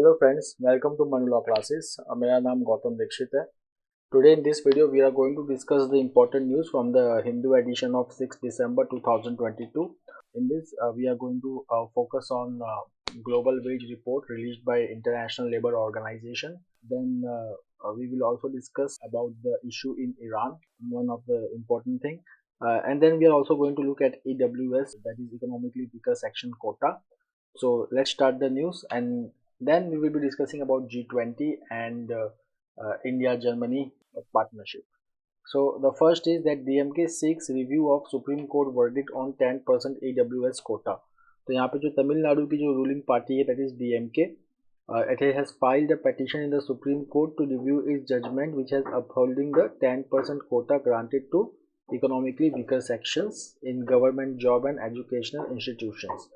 Hello friends, welcome to Manu Law Classes. मेरा नाम गौतम दीक्षित है. Today in this video we are going to discuss the important news from the Hindu edition of 6 December 2022. In this we are going to focus on global wage report released by International Labour Organization. Then we will also discuss about the issue in Iran, one of the important thing. And then we are also going to look at EWS, that is economically weaker section quota. So let's start the news, and then we will be discussing about G20 and India-Germany partnership. So the first is that DMK seeks review of Supreme Court verdict on 10% AWS quota. तो यहाँ पे जो तमिलनाडु की जो ruling party है, that is DMK, it has filed a petition in the Supreme Court to review its judgment which has upholding the 10% quota granted to economically weaker sections in government job and educational institutions.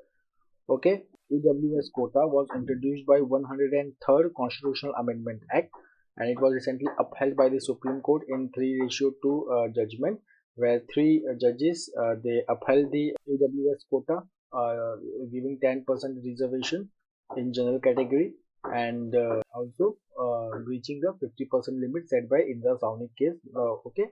Okay, EWS quota was introduced by 103rd Constitutional Amendment Act, and it was recently upheld by the Supreme Court in 3-2 judgment, where three judges they upheld the EWS quota, giving 10% reservation in general category, and also reaching the 50% limit set by Indra Sawnik case. Okay.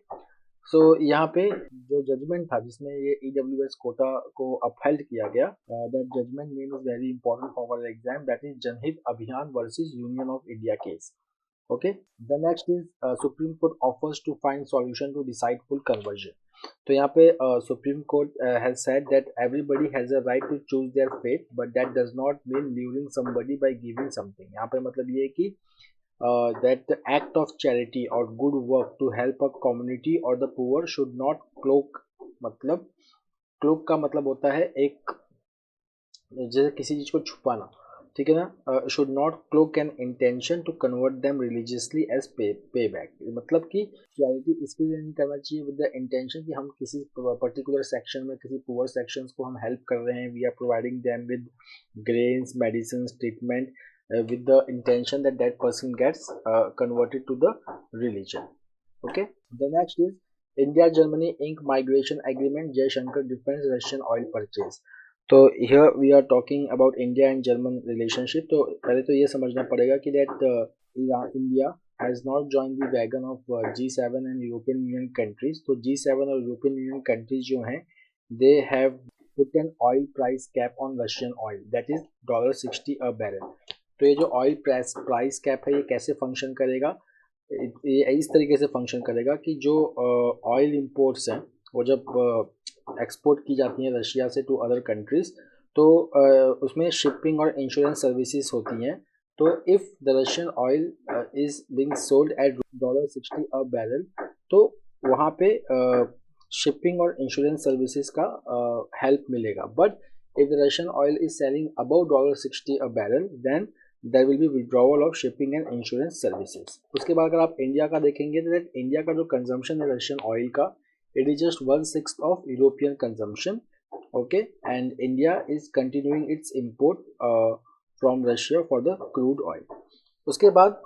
सो यहाँ पे जो judgement था जिसमें ये EWS Kota को upheld किया गया, that judgement name is very important for our exam, that is Janhit Abhiyan versus Union of India case. Okay, the next is Supreme Court offers to find solution to decide full conversion. तो यहाँ पे Supreme Court has said that everybody has a right to choose their faith, but that does not mean luring somebody by giving something. यहाँ पे मतलब ये है कि that the act of charity or good work to help a community or the poor should not cloak. मतलब cloak का मतलब होता है एक जैसे किसी चीज को छुपाना, ठीक है ना. Should not cloak an intention to convert them religiously as pay back. मतलब कि चैरिटी इसके लिए नहीं करना चाहिए विद द इंटेंशन कि हम किसी पर्टिकुलर सेक्शन में किसी पुअर सेक्शंस को हम हेल्प कर रहे हैं, we are providing them with grains, medicine, treatment, with the intention that that person gets converted to the religion. Okay, the next is India Germany Inc migration agreement. Jaishankar defends Russian oil purchase. तो here we are talking about India and German relationship. तो पहले तो ये समझना पड़ेगा कि that India has not joined the wagon of G7 and European Union countries. तो G7 और European Union countries जो हैं, they have put an oil price cap on Russian oil, that is $60 a barrel. तो ये जो oil price cap है ये कैसे फंक्शन करेगा, ये इस तरीके से फंक्शन करेगा कि जो ऑयल इंपोर्ट्स हैं वो जब एक्सपोर्ट की जाती हैं रशिया से टू अदर कंट्रीज, तो उसमें शिपिंग और इंश्योरेंस सर्विसेज होती हैं. तो if the Russian oil is being sold at $60 a barrel, तो वहाँ पे शिपिंग और इंश्योरेंस सर्विसेज का हेल्प मिलेगा. But if the Russian oil is selling above $60 a barrel, then there will be withdrawal of shipping and insurance services. उसके बाद अगर आप इंडिया का देखेंगे तो इंडिया का जो कंजम्पशन है रशियन ऑयल का, it is just 1/6 of European consumption. Okay, and India is continuing its import from Russia for the crude oil. उसके बाद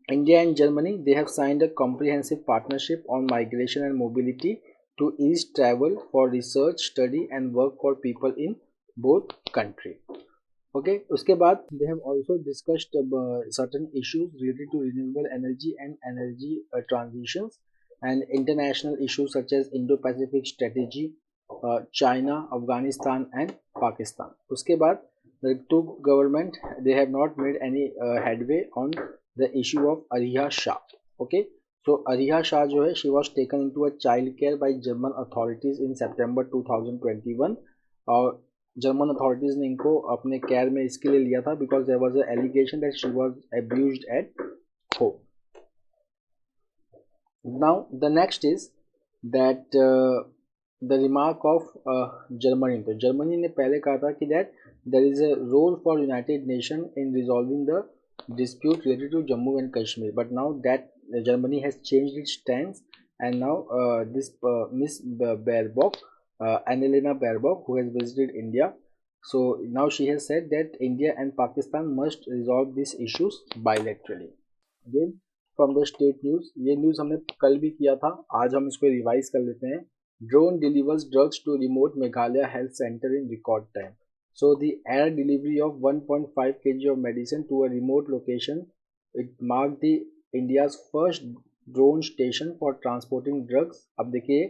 India and Germany, they have signed a comprehensive partnership on migration and mobility to ease travel for research, study and work for people in both country. Okay, उसके बाद they have also discussed certain issues related to renewable energy and energy transitions and international issues such as Indo-Pacific strategy, China, Afghanistan and Pakistan. उसके बाद the two government they have not made any headway on the issue of Ariha Shah. Okay, so Ariha Shah जो है, she was taken into a child care by German authorities in September 2021, और German authorities ने इनको अपने care में इसके लिए लिया था because there was a allegation that she was abused at home. Now the next is that the remark of Germany. तो जर्मनी ने पहले कहा था कि that there is a role for United Nation in resolving the dispute related to Jammu and Kashmir, but now that Germany has changed its stance, and now this Miss Baerbock, Annalena Baerbock, who has visited India, so now she has said that India and Pakistan must resolve these issues bilaterally. Again from the state news, ये news हमने कल भी किया था, आज हम इसको revise कर लेते हैं. Drone delivers drugs to remote Meghalaya health center in record time. So the air delivery of 1.5 kg of medicine to a remote location, it marked the India's first drone station for transporting drugs. अब देखिए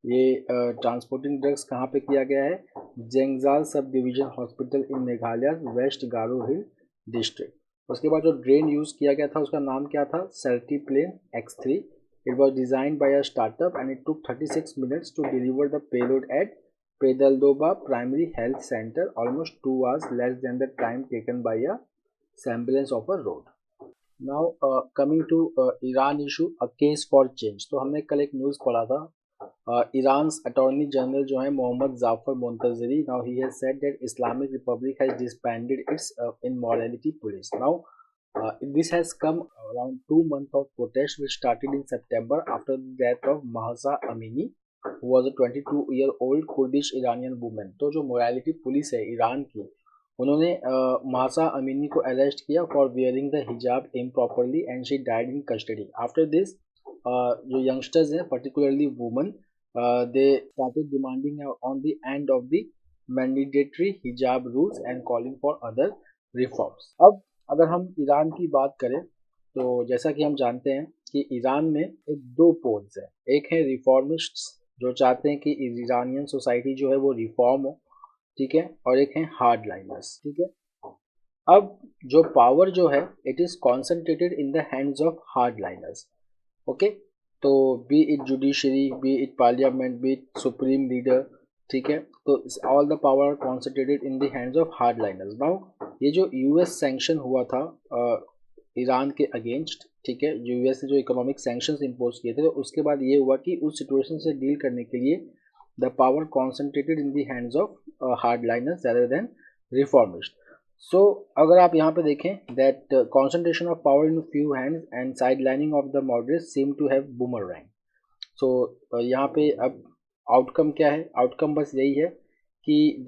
ये transporting drugs कहाँ पे किया गया है, Jengjal sub division hospital in Meghalaya West Garo hill district. उसके बाद जो ड्रेन यूज़ किया गया था उसका नाम क्या था, Certiplane X3। It was designed bye a startup and it took 36 minutes to deliver the payload at Pedaldoba Primary Health Center, almost 2 hours less than the time taken by a semblance of a road. Now coming to Iran issue, a case for change। तो हमने कल एक news पढ़ा था, Iran attorney general जो है Mohammad Jafar Montazeri, now he has said that Islamic Republic has disbanded its immorality police. Now this has come around 2 months of protest which started in September after the death of Mahsa Amini, who was a 22-year-old Kurdish Iranian woman। तो जो morality police है Iran की, उन्होंने Mahsa Amini को arrest किया for wearing the hijab improperly and she died in custody. After this जो youngsters हैं particularly woman, they started demanding on the end of the mandatory hijab rules and calling for other reforms. अब अगर हम Iran की बात करें तो जैसा कि हम जानते हैं कि ईरान में एक दो पोल्स हैं, एक है रिफॉर्मिस्ट्स जो चाहते हैं कि ईरानियन सोसाइटी जो है वो रिफॉर्म हो, ठीक है, और एक है हार्ड लाइनर्स, ठीक है। अब जो पावर जो है it is concentrated in the hands of hard liners, okay. तो be it judiciary, be it parliament, be it supreme leader, ठीक है, तो all the power concentrated in the hands of hard liners. Now ये जो US sanction हुआ था Iran के against, ठीक है, यूएस ने जो इकोनॉमिक सैंक्शंस इम्पोज किए थे, तो उसके बाद ये हुआ कि उस सिचुएशन से डील करने के लिए the power concentrated in the hands of hard liners rather than reformist. So अगर आप यहाँ पे देखें that concentration of power in few hands and side lining of the moderates seem to have boomerang. So यहाँ पे अब outcome क्या है, आउटकम बस यही है कि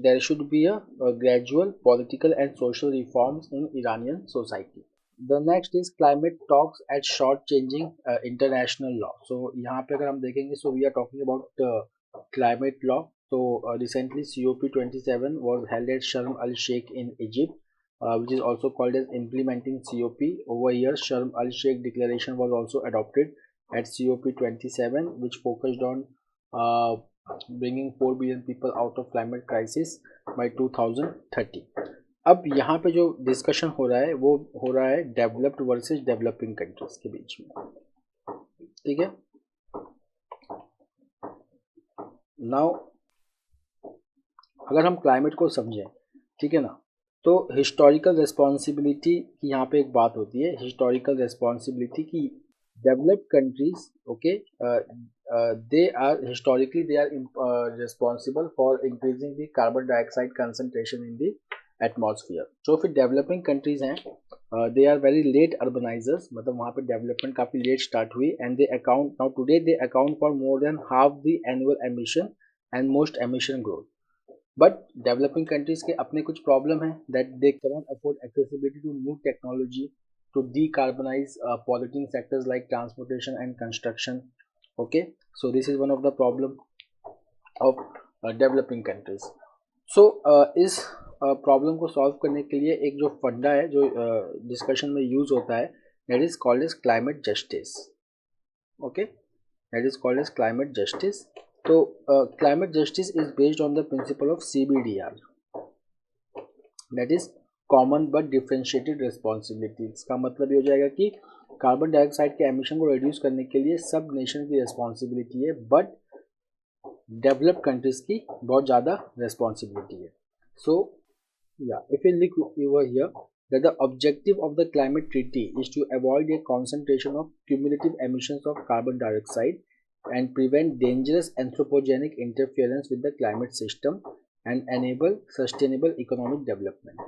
there should be a gradual political and social reforms in Iranian society. The next is climate talks at short changing international law. So यहाँ पे अगर हम देखेंगे, so we are talking about climate law. So recently COP27 was held at Sharm el Sheikh in Egypt, which is also called as implementing COP. Over here, Sharm el Sheikh declaration was also adopted at COP27, which focused on bringing 4 billion people out of climate crisis by 2030। अब यहाँ पे जो discussion हो रहा है वो हो रहा है डेवलप्ड वर्सेस डेवलपिंग कंट्रीज के बीच में, ठीक है। नाउ अगर हम क्लाइमेट को समझें, ठीक है ना, तो हिस्टोरिकल रिस्पॉन्सिबिलिटी की यहाँ पे एक बात होती है, हिस्टोरिकल रिस्पॉन्सिबिलिटी की developed countries, okay, they are historically they are responsible for increasing the carbon dioxide concentration in the atmosphere। जो फिर developing countries हैं, they are very late urbanizers, मतलब वहाँ पे development काफ़ी late start हुई, and they account now today they account for more than half the annual emission and most emission growth। But developing countries के अपने कुछ problem हैं that they cannot afford accessibility to new technology to decarbonize polluting sectors like transportation and construction, okay। So this is one of the problem of developing countries। So इस problem को solve करने के लिए एक जो फंडा है जो डिस्कशन में यूज होता है, that is called as climate justice, okay, that is called as climate justice। तो climate justice is based on the principle of CBDR, that is common but differentiated responsibility. इसका मतलब ये हो जाएगा कि कार्बन डाइऑक्साइड के एमिशन को reduce करने के लिए सब नेशन की रिस्पॉन्सिबिलिटी है, बट डेवलप्ड कंट्रीज की बहुत ज़्यादा रिस्पॉन्सिबिलिटी है। सो या if you look over here that the objective of the climate treaty is to avoid a concentration of cumulative emissions of carbon dioxide and prevent dangerous anthropogenic interference with the climate system and enable sustainable economic development।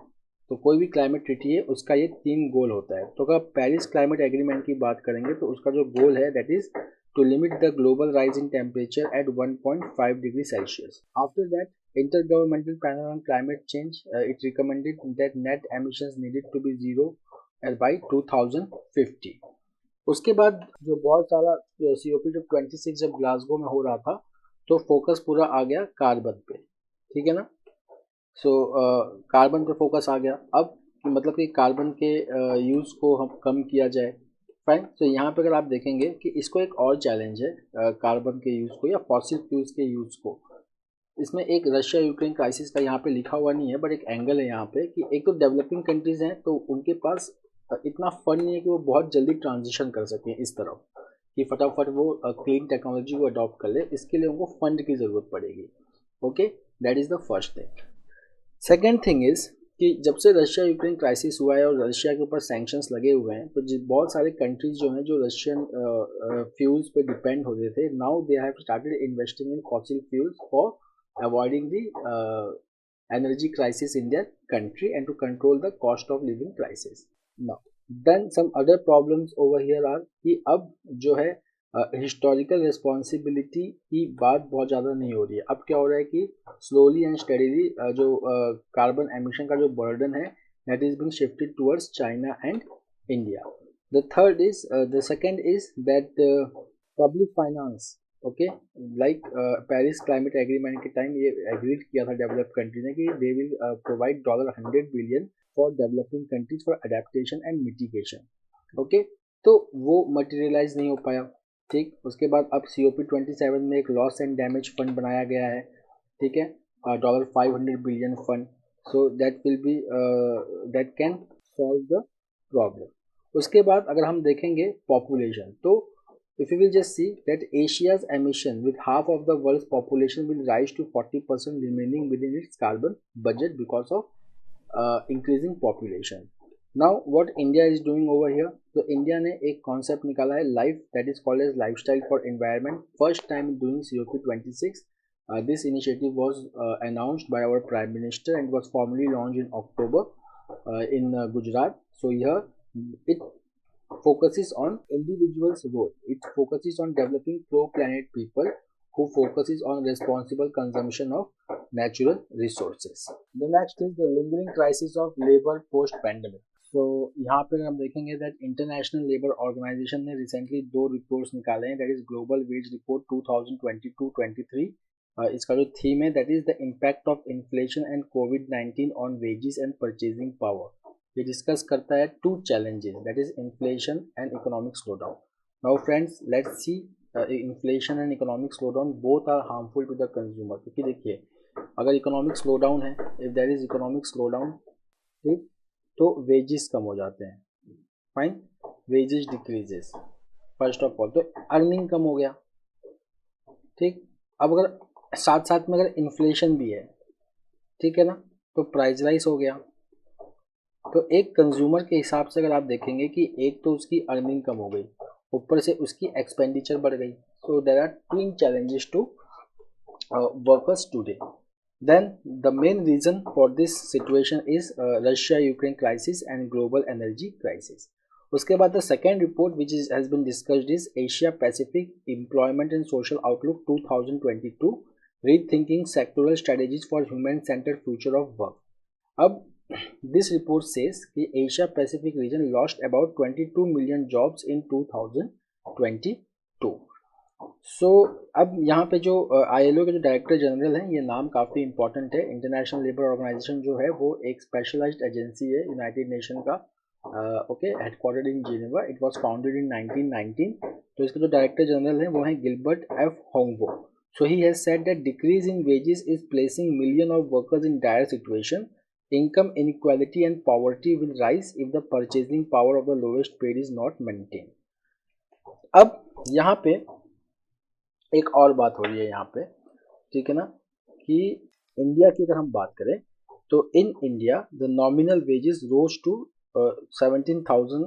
तो कोई भी climate treaty है उसका ये 3 गोल होता है। तो अगर पेरिस क्लाइमेट एग्रीमेंट की बात करेंगे तो उसका जो गोल है that is to limit the global rise in temperature at 1.5 degree Celsius. After that intergovernmental panel on climate change it recommended that net emissions needed to be zero by 2050। उसके बाद जो बहुत सारा COP जब 26 जब Glasgow में हो रहा था तो फोकस पूरा आ गया कार्बन पे, ठीक है ना। सो कार्बन पे फोकस आ गया। अब मतलब कि कार्बन के यूज़ को हम कम किया जाए। फाइन। तो यहाँ पे अगर आप देखेंगे कि इसको एक और चैलेंज है कार्बन के यूज़ को या फॉसिल फ्यूल्स के यूज़ को। इसमें एक रशिया यूक्रेन क्राइसिस का यहाँ पे लिखा हुआ नहीं है, बट एक एंगल है यहाँ पे कि एक तो डेवलपिंग कंट्रीज हैं तो उनके पास इतना फंड नहीं है कि वो बहुत जल्दी ट्रांजिशन कर सकें इस तरफ, कि फटाफट वो क्लीन टेक्नोलॉजी को अडॉप्ट कर ले। इसके लिए उनको फंड की ज़रूरत पड़ेगी। Okay, that is the first thing. Second thing is कि जब से रशिया यूक्रेन क्राइसिस हुआ है और रशिया के ऊपर सैंक्शंस लगे हुए हैं, तो बहुत सारे कंट्रीज जो हैं जो रशियन फ्यूल्स पे डिपेंड हो रहे थे, now they have started investing in fossil fuels for avoiding the energy crisis in their country and to control the cost of living crisis. Now, then some other problems over here are कि अब जो है historical responsibility की बात बहुत ज़्यादा नहीं हो रही है। अब क्या हो रहा है कि स्लोली एंड स्टडीली जो कार्बन एमिशन का जो बर्डन है that is being shifted towards China and India. The third is the second is that public finance. Okay, like Paris climate agreement के टाइम ये एग्रीड किया था डेवलप्ड कंट्री ने कि they will provide $100 billion for developing countries for adaptation and mitigation. Okay, तो वो materialise नहीं हो पाया। ठीक, उसके बाद अब COP27 में एक लॉस एंड डैमेज फंड बनाया गया है। ठीक है, $500 billion fund. So that will be that can solve the problem. उसके बाद अगर हम देखेंगे पॉपुलेशन, तो if you will just see that Asia's emission with half of the world's population will rise to 40%, remaining within its carbon budget because of increasing population. Now what India is doing over here, तो India ने एक concept निकाला है life that is called as lifestyle for environment, first time doing COP26. This initiative was announced by our Prime Minister and was formally launched in October in Gujarat. So here it focuses on individuals' role. It focuses on developing pro-planet people who focuses on responsible consumption of natural resources. The next is the lingering crisis of labor post-pandemic. So यहाँ पे हम देखेंगे that International Labour Organization ने recently 2 reports निकाले हैं, that is Global Wage Report 2022-23. इसका जो theme है that is the impact of inflation and COVID-19 on wages and purchasing power. ये डिस्कस करता है 2 challenges, that is inflation and economic slowdown. Now friends, let's see inflation and economic slowdown both are harmful to the consumer. क्योंकि देखिए अगर economic slowdown है, if there is economic slowdown, ठीक, तो wages कम हो जाते हैं। Fine, wages decreases first of all, तो अर्निंग कम हो गया। ठीक, अब अगर साथ साथ में अगर इन्फ्लेशन भी है, ठीक है ना, तो प्राइस राइज हो गया। तो एक कंज्यूमर के हिसाब से अगर आप देखेंगे कि एक तो उसकी अर्निंग कम हो गई, ऊपर से उसकी एक्सपेंडिचर बढ़ गई। So there are twin challenges to workers today. Then the main reason for this situation is Russia Ukraine crisis and global energy crisis. उसके बाद the second report which is has been discussed is Asia Pacific employment and social outlook 2022, rethinking sectoral strategies for human centred future of work. अब this report says कि Asia Pacific region lost about 22 million jobs in 2022. So अब यहाँ पे जो ILO के जो director general हैं, ये नाम काफ़ी इंपॉर्टेंट है। इंटरनेशनल लेबर ऑर्गेनाइजेशन जो है वो एक स्पेशलाइज्ड एजेंसी है यूनाइटेड नेशन का। Okay, headquartered in Geneva. It was founded in 1919। तो इसके जो डायरेक्टर जनरल हैं वो हैं Gilbert F Houngbo. So he has said that decrease in wages is placing millions of workers in dire situation. Income inequality and poverty will rise if the purchasing power of the lowest paid is not maintained. अब यहाँ पे एक और बात हो रही है यहाँ पे, ठीक है ना, कि इंडिया की अगर हम बात करें तो in India the nominal wages rose to 17,000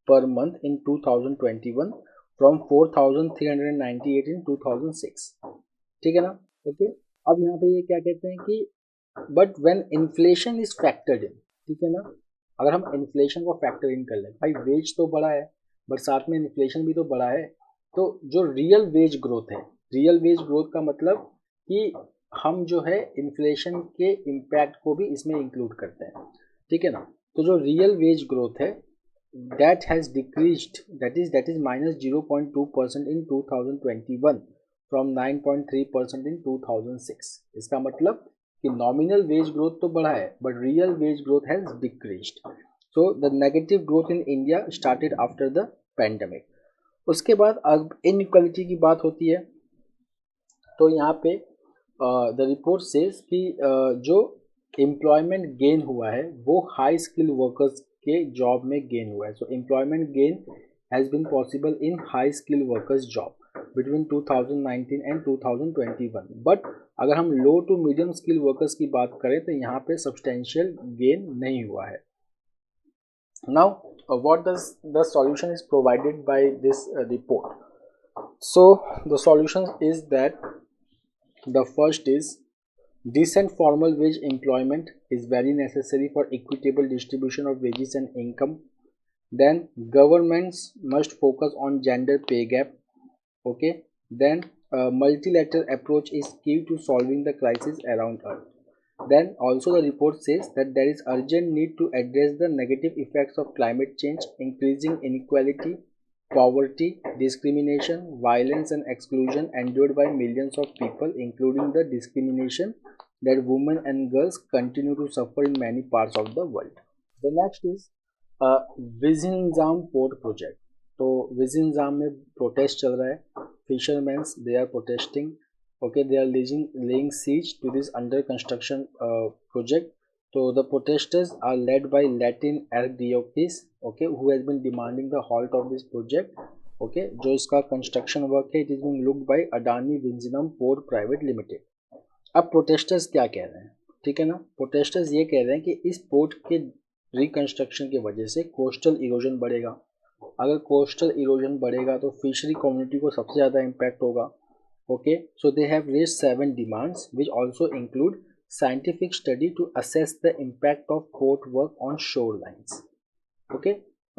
per month in 2021 from 4,398 इन 2006। ठीक है ना। ओके, अब यहाँ पे ये क्या कहते हैं कि but when inflation is factored इन, ठीक है ना, अगर हम इन्फ्लेशन को फैक्टर इन कर लें, भाई वेज तो बढ़ा है बट साथ में इन्फ्लेशन भी तो बढ़ा है, तो जो रियल वेज ग्रोथ है, रियल वेज ग्रोथ का मतलब कि हम जो है इन्फ्लेशन के इम्पैक्ट को भी इसमें इंक्लूड करते हैं। ठीक है ना, तो जो रियल वेज ग्रोथ है that has decreased, that is -0.2% in 2021 from 9.3% इन 2006। इसका मतलब कि नॉमिनल वेज ग्रोथ तो बढ़ा है but real veg growth has decreased. So the negative growth in India started after the pandemic. उसके बाद अब इनइक्वालिटी की बात होती है तो यहाँ पे द रिपोर्ट सेज कि जो एम्प्लॉयमेंट गेन हुआ है वो हाई स्किल वर्कर्स के जॉब में गेन हुआ है. So employment gain has been possible in high skill workers job between 2019 and 2021. But अगर हम low to medium skill workers की बात करें तो यहाँ पे सब्सटेंशियल गेन नहीं हुआ है. Now, what does the solution is provided by this report? So, the solution is that the first is decent formal wage employment is very necessary for equitable distribution of wages and income. Then governments must focus on gender pay gap. Okay. Then multilateral approach is key to solving the crisis around us. Then also the report says that there is urgent need to address the negative effects of climate change, increasing inequality, poverty, discrimination, violence and exclusion endured by millions of people, including the discrimination that women and girls continue to suffer in many parts of the world. The next is Vizhinjam port project. तो विजिंजाम में protest चल रहा है. Fisherman's they are protesting. Okay, they are laying siege to this under construction project. So the protesters are led by Latin Archdiocese, okay, who has been demanding the halt of this project. Okay, जो इसका construction work है, it is being looked by Adani Vizhinjam Port Private Limited. अब protesters क्या कह रहे हैं, ठीक है ना. protesters ये कह रहे हैं कि इस पोर्ट के रिकंस्ट्रक्शन की वजह से कोस्टल इरोजन बढ़ेगा. अगर कोस्टल इरोजन बढ़ेगा तो फिशरी कम्युनिटी को सबसे ज़्यादा इम्पैक्ट होगा. Okay, so they have raised 7 demands which also include scientific study to assess the impact of port work on shorelines. Okay,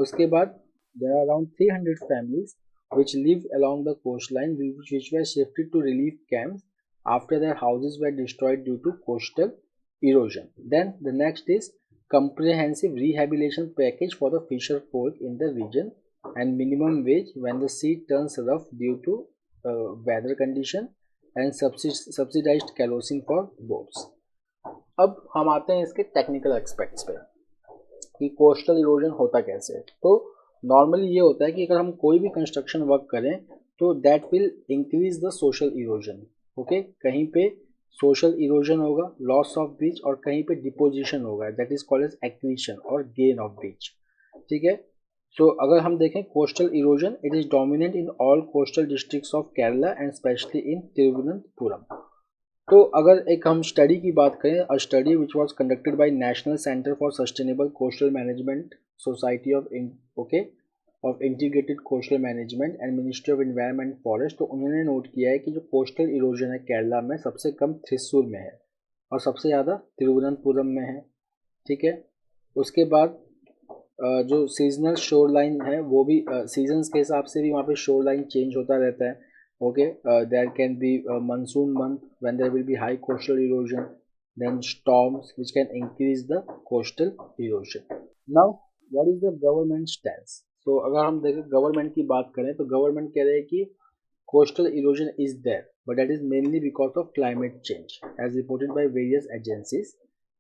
उसके बाद there are around 300 families which live along the coastline which were shifted to relief camps after their houses were destroyed due to coastal erosion. Then the next is comprehensive rehabilitation package for the fisher folk in the region and minimum wage when the sea turns rough due to weather condition and subsidized kerosene for boats. अब हम आते हैं इसके technical aspects पे कि coastal erosion होता कैसे है. तो नॉर्मली ये होता है कि अगर हम कोई भी कंस्ट्रक्शन वर्क करें तो that will increase the social erosion. Okay, कहीं पे सोशल इरोजन होगा, लॉस ऑफ बीच, और कहीं पे डिपोजिशन होगा, that is called as acquisition और गेन ऑफ बीच. ठीक है. सो अगर हम देखें coastal erosion, it is dominant in all coastal districts of Kerala and specially in Thiruvananthapuram. तो अगर एक हम स्टडी की बात करें, a study which was conducted by national centre for sustainable coastal management, society of of integrated coastal management and ministry of environment forest, तो उन्होंने note किया है कि जो कोस्टल इरोजन है केरला में सबसे कम थ्रिसुर में है और सबसे ज़्यादा तिरुवनंतपुरम में है. ठीक है. उसके बाद जो सीजनल शोर लाइन है वो भी सीजन्स के हिसाब से भी वहाँ पे शोर लाइन चेंज होता रहता है. Okay, there can be monsoon month when there will be high coastal erosion, then storms which can increase the coastal erosion. Now what is the government stance? So अगर हम देखें government की बात करें तो गवर्नमेंट कह रहे हैं कि coastal erosion is there but that is mainly because of climate change as reported by various agencies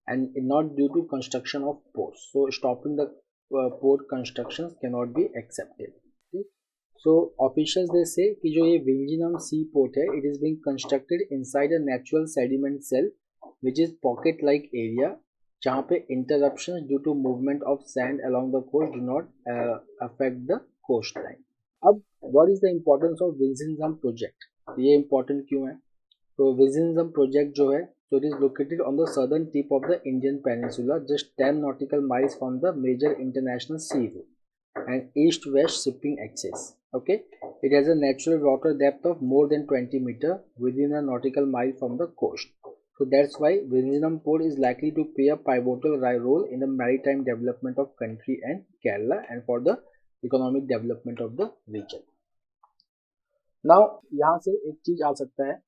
and not due to construction of ports. So stopping the port constructions cannot be accepted. So officials they say कि जो ये विंजिनम सी port है, it is being constructed inside a natural sediment cell which is pocket like area जहाँ पे interruptions due to movement of sand along the coast do not affect the coastline. अब what is the importance of विंजिनम project? ये important क्यों है? तो विंजिनम project जो है, so it is located on the southern tip of the Indian peninsula, just 10 nautical miles from the major international sea route and east-west shipping access. Okay, it has a natural water depth of more than 20 meter within a nautical mile from the coast. So that's why Vizhinjam port is likely to play a pivotal role in the maritime development of country and Kerala and for the economic development of the region. Now यहाँ से एक चीज आ सकता है,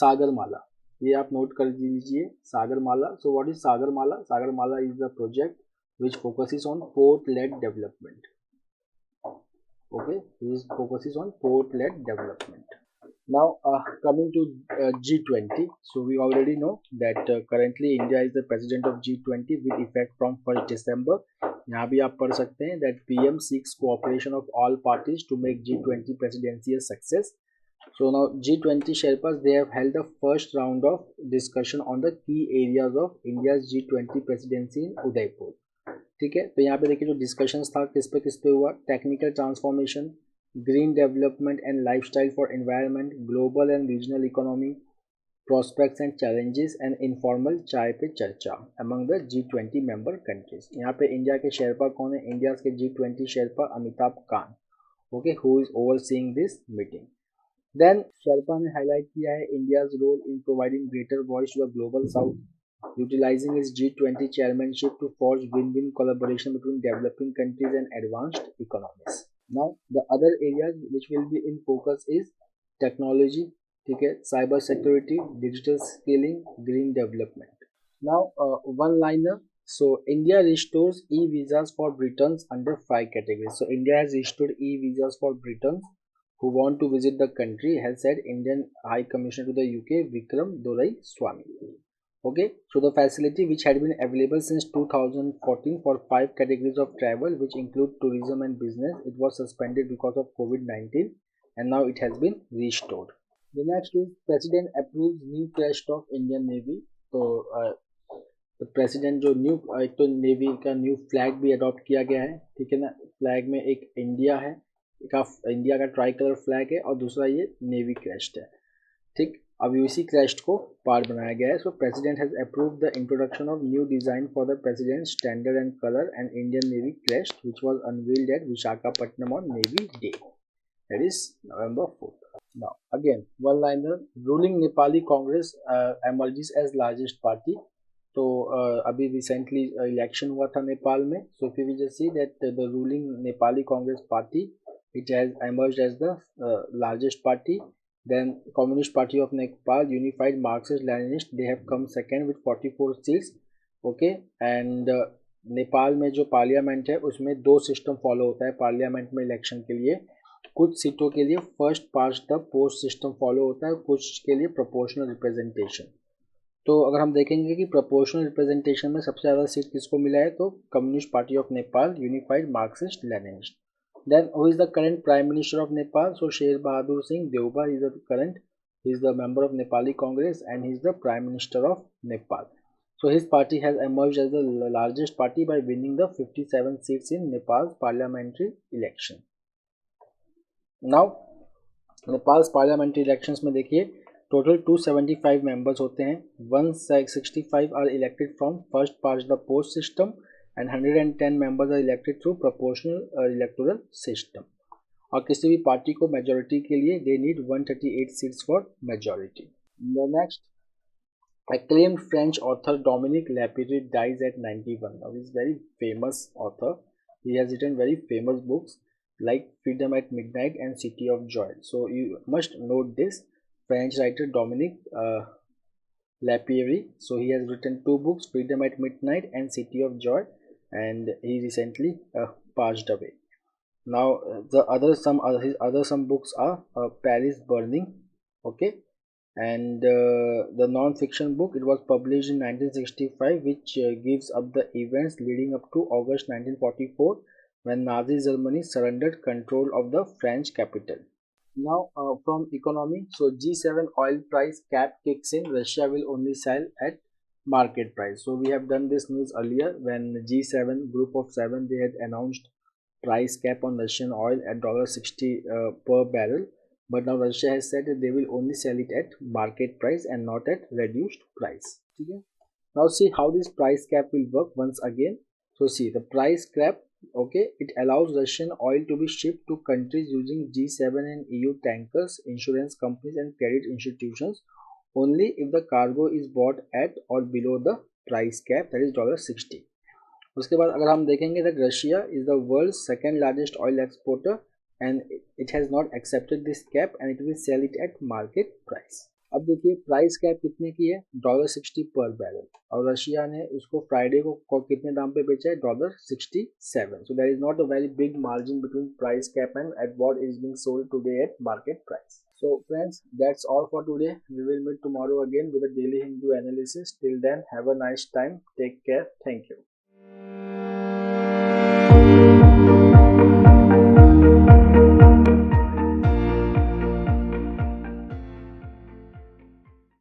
सागरमाला. ये आप note कर दीजिए, Sagarmala. So what is Sagarmala? Sagarmala is the project which focuses on port-led development. Okay, this focuses on port-led development. Now, coming to G20, so we already know that currently India is the president of G20 with effect from 1st December. यहाँ भी आप पढ़ सकते हैं that PM seeks cooperation of all parties to make G20 presidency a success. So now G20 Sherpas, they have held the first round of discussion on the key areas of India's G20 presidency in Udaipur. ठीक है, तो यहाँ पे देखिए जो discussions था किस पे हुआ, technical transformation, green development and lifestyle for environment, global and regional economy, prospects and challenges and informal चाय पे चर्चा among the G20 member countries. यहाँ पे इंडिया के शेरपा कौन है, इंडिया के G20 Sherpa Amitabh Kant, okay, who is overseeing this meeting. Then Sherpa ने हाईलाइट किया है India's role in providing greater voice to the global south, utilizing its G20 chairmanship to forge win-win collaboration between developing countries and advanced economies. Now the other areas which will be in focus is technology, ठीक है, cyber security, digital scaling, green development. Now one liner. So India restores e-visas for Britons under 5 categories. So India has restored e-visas for Britons who want to visit the country, has said Indian High Commissioner to the UK Vikram Dorai Swamy. Okay, so the facility which had been available since 2014 for 5 categories of travel which include tourism and business, it was suspended because of COVID-19 and now it has been restored. The next is President approves new crest of Indian Navy. तो president जो new एक तो navy का new flag भी adopt किया गया है, ठीक है ना. फ्लैग में एक इंडिया है, इंडिया का ट्राई कलर फ्लैग है और दूसरा ये नेवी क्रेस्ट है, ठीक. अब इसी क्रेस्ट को पार्ट बनाया गया है. So president has approve the introduction of new design for the president standard and colour and Indian navy crest which was unveiled at Visakhapatnam on navy day, that is November 4th. Now again one liner, ruling Nepali Congress emerges as largest party. तो अभी recently election हुआ था नेपाल में. सो if we just see that the ruling Nepali Congress party, it has emerged as the largest party. Then Communist Party of Nepal, Unified Marxist Leninist, they have come second with 44 seats. okay, and Nepal में जो parliament है उसमें दो system follow होता है parliament में election के लिए. कुछ सीटों के लिए first past the post system follow होता है, कुछ के लिए प्रोपोर्शनल रिप्रेजेंटेशन. तो अगर हम देखेंगे कि प्रोपोर्शनल रिप्रेजेंटेशन में सबसे ज़्यादा सीट किसको मिला है, तो Communist Party of Nepal, unified Marxist Leninist. Then who is the current prime minister of Nepal, so Sher Bahadur Singh Deuba is the current, he is the member of Nepali Congress and he is the prime minister of Nepal. So his party has emerged as the largest party by winning the 57 seats in Nepal's parliamentary election. Now Nepal parliamentary elections में देखिए total 275 members होते हैं. 165 are elected from first past the post system and 110 members are elected through proportional electoral system. और किसी भी party को majority के लिए they need 138 seats for majority. The next, acclaimed French author Dominique Lapierre dies at 91. Now he is very famous author. He has written very famous books like Freedom at Midnight and City of Joy. So you must note this, French writer Dominique Lapierre. So he has written two books, Freedom at Midnight and City of Joy, and he recently passed away. Now his other some books are Paris Burning, okay, and the non-fiction book, it was published in 1965, which gives up the events leading up to August 1944 when Nazi Germany surrendered control of the French capital. Now from economy, so G7 oil price cap kicks in, Russia will only sell at market price. So we have done this news earlier when G7 group of 7, they had announced price cap on Russian oil at $60 per barrel. But now Russia has said that they will only sell it at market price and not at reduced price. Okay? Now see how this price cap will work once again. So see the price cap, okay, it allows Russian oil to be shipped to countries using G7 and EU tankers, insurance companies and credit institutions only if the cargo is bought at or below the price cap, that is $60. उसके बाद अगर हम देखेंगे that Russia is the world's second largest oil exporter and it has not accepted this cap and it will sell it at market price. अब देखिए price cap कितने की है, $60 पर बैरल, और रशिया ने उसको फ्राइडे को कितने दाम पे बेचा है, $67. So there is not a very big margin between price cap and at what is being sold today at market price. So friends, that's all for today. We will meet tomorrow again with a daily Hindu analysis. Till then, have a nice time. Take care. Thank you.